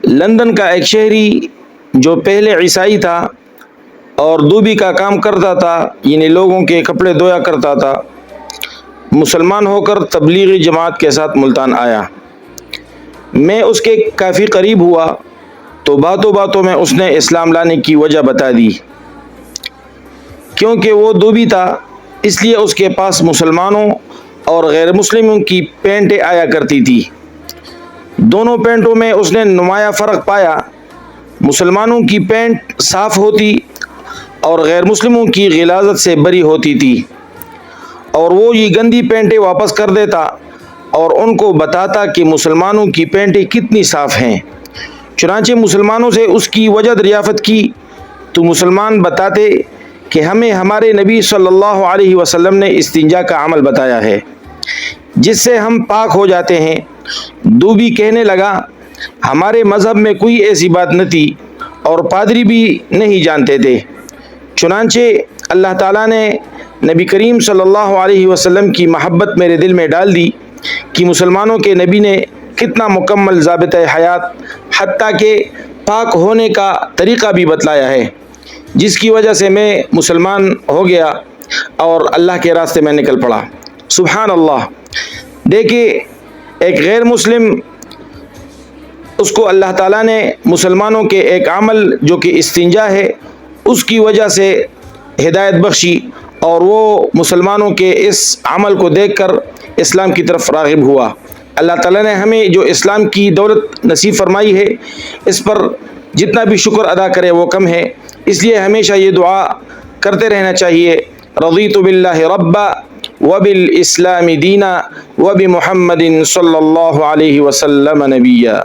London کا ایک شہری جو پہلے عیسائی تھا اور دوبی کا کام کرتا تھا، یعنی لوگوں کے کپڑے دھویا کرتا تھا، مسلمان ہو کر تبلیغی جماعت کے ساتھ ملتان آیا۔ میں اس کے کافی قریب ہوا تو باتوں باتوں میں اس نے اسلام لانے کی وجہ بتا دی۔ کیونکہ وہ دوبی تھا اس لیے اس کے پاس مسلمانوں اور غیر مسلموں کی پینٹیں آیا کرتی تھی۔ دونوں پینٹوں میں اس نے نمایاں فرق پایا۔ مسلمانوں کی پینٹ صاف ہوتی اور غیر مسلموں کی غلاظت سے بری ہوتی تھی، اور وہ یہ گندی پینٹیں واپس کر دیتا اور ان کو بتاتا کہ مسلمانوں کی پینٹیں کتنی صاف ہیں۔ چنانچہ مسلمانوں سے اس کی وجہ دریافت کی تو مسلمان بتاتے کہ ہمیں ہمارے نبی صلی اللہ علیہ وسلم نے استنجا کا عمل بتایا ہے جس سے ہم پاک ہو جاتے ہیں۔ دوبی کہنے لگا، ہمارے مذہب میں کوئی ایسی بات نہ تھی اور پادری بھی نہیں جانتے تھے۔ چنانچہ اللہ تعالیٰ نے نبی کریم صلی اللہ علیہ وسلم کی محبت میرے دل میں ڈال دی کہ مسلمانوں کے نبی نے کتنا مکمل ضابطہ حیات حتیٰ کہ پاک ہونے کا طریقہ بھی بتلایا ہے، جس کی وجہ سے میں مسلمان ہو گیا اور اللہ کے راستے میں نکل پڑا۔ سبحان اللہ۔ دیکھیے، ایک غیر مسلم، اس کو اللہ تعالیٰ نے مسلمانوں کے ایک عمل جو کہ استنجا ہے اس کی وجہ سے ہدایت بخشی، اور وہ مسلمانوں کے اس عمل کو دیکھ کر اسلام کی طرف راغب ہوا۔ اللہ تعالیٰ نے ہمیں جو اسلام کی دولت نصیب فرمائی ہے اس پر جتنا بھی شکر ادا کرے وہ کم ہے، اس لیے ہمیشہ یہ دعا کرتے رہنا چاہیے، رضیت باللہ ربا وبالاسلام دینا وبمحمد صلی اللہ علیہ وسلم نبیا۔